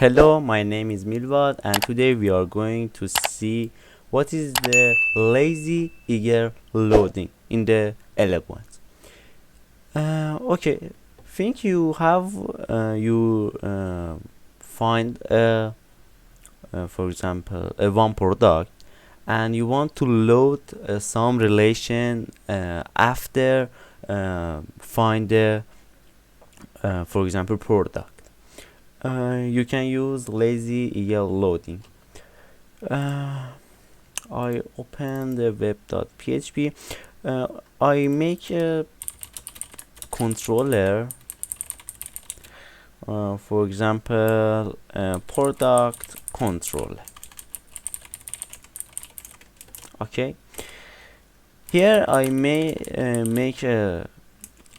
Hello, my name is Milvad, and today we are going to see what is the lazy eager loading in the Eloquent. Okay, think you have you find for example a one product, and you want to load some relation after find the for example product. You can use lazy eager loading. I open the web.php. I make a controller, for example, product controller. Okay, here I may make a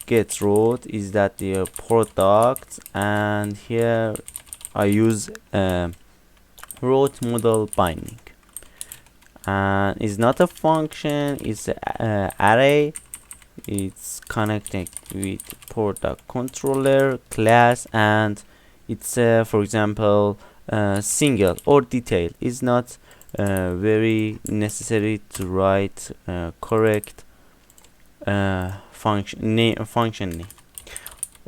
get root is that the product, and here I use root model binding, and it's not a function, it's a array. It's connected with product controller class, and it's for example single or detail. Is not very necessary to write correct function name.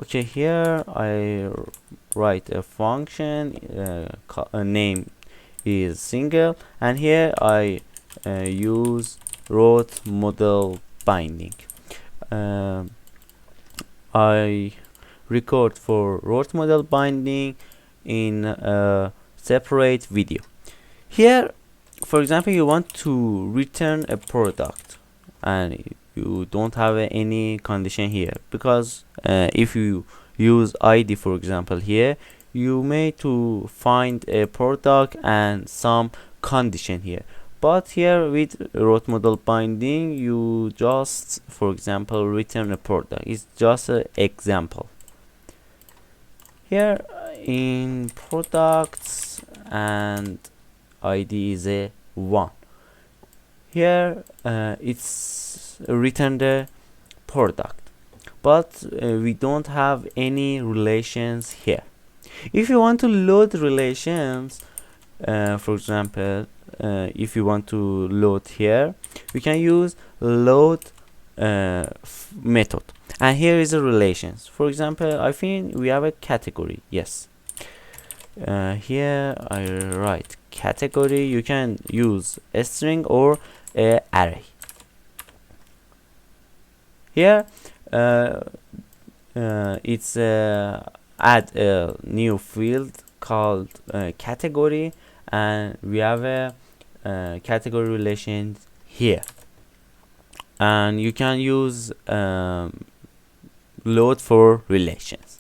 Okay, here I write a function name is single, and here I use root model binding. I record for root model binding in a separate video. Here, for example, you want to return a product, and you don't have any condition here, because if you use id, for example, here you may to find a product and some condition here. But here with root model binding, you just, for example, return a product. It's just an example. Here in products, and id is a 1. Here it's return the product, but we don't have any relations here. If you want to load relations, for example, if you want to load here, we can use load method, and here is a relations. For example, I think we have a category. Yes, here I write category. You can use a string or a array. Here it's add a new field called category, and we have a category relation here, and you can use load for relations.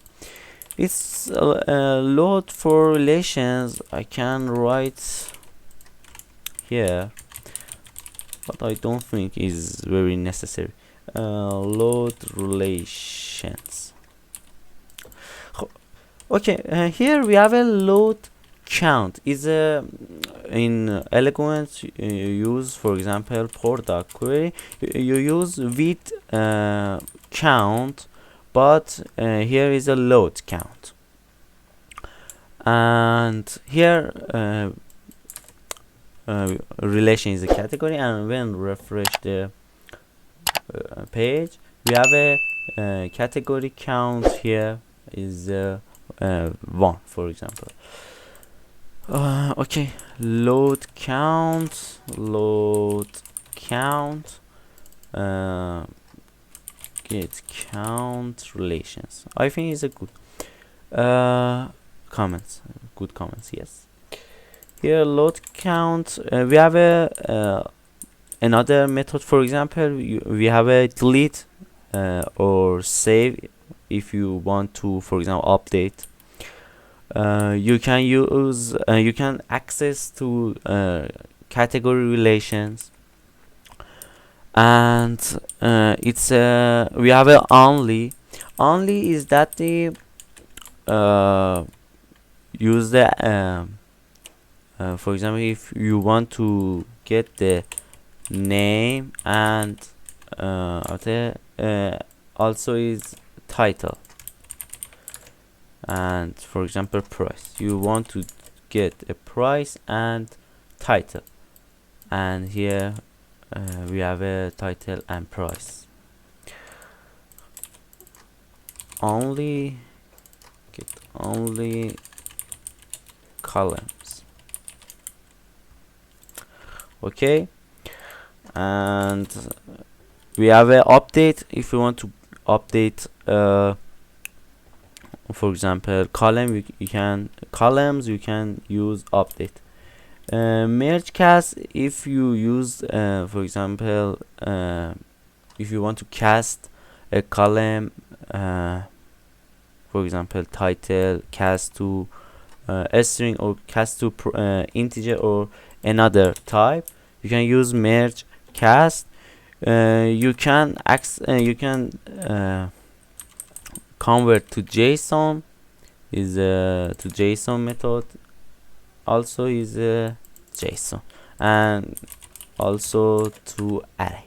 It's load for relations. I can write here, but I don't think is very necessary. Load relations. Okay, here we have a load count. Is a in Eloquent you use, for example, product query. You use with count, but here is a load count, and here relation is a category, and when refresh the page, we have a category count. Here is 1, for example. Okay, load count get count relations. I think it's a good comments, good comments. Yes, here load count, we have a another method. For example, we have a delete or save. If you want to, for example, update, you can use you can access to category relations, and it's we have a only is that the use the for example, if you want to get the name, and also is title. and for example price. You want to get a price and title, and here we have a title and price. Only get only columns. Okay, and we have a update. If you want to update for example column, you can columns, you can use update. Merge cast, if you use for example if you want to cast a column, for example title, cast to a string, or cast to integer or another type, you can use merge cast. You can convert to JSON, is to JSON method, also is JSON, and also to array.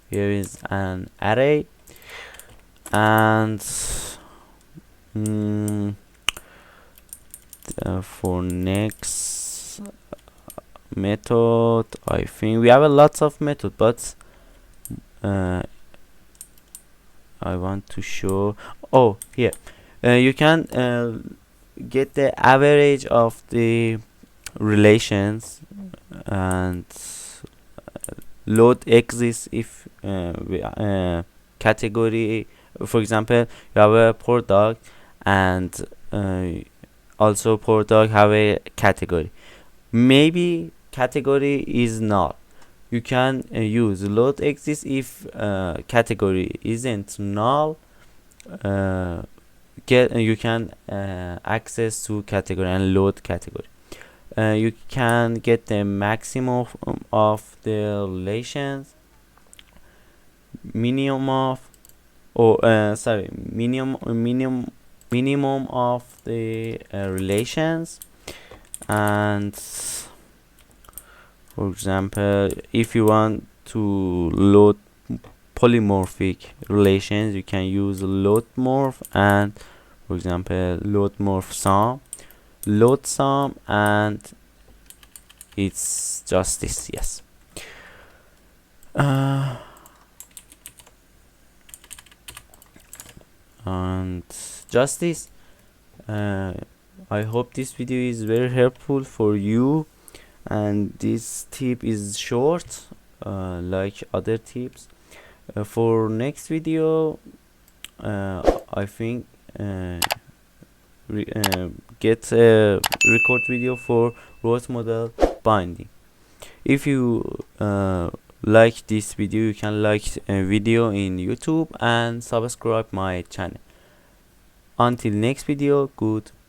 Here is an array, and for next method, I think we have a lots of method, but I want to show. Oh, here you can get the average of the relations, and load exists if category, for example you have a product, and also product have a category. Maybe category is null. You can use load exists if category isn't null. You can access to category and load category. You can get the maximum of the relations, minimum of, or sorry, minimum of the relations. And for example if you want to load polymorphic relations, you can use load morph, and for example load morph sum, load sum, and it's just this. Yes. And just this. I hope this video is very helpful for you, and this tip is short like other tips. For next video I think get a record video for root model binding. If you like this video, you can like a video in YouTube and subscribe my channel. Until next video, goodbye.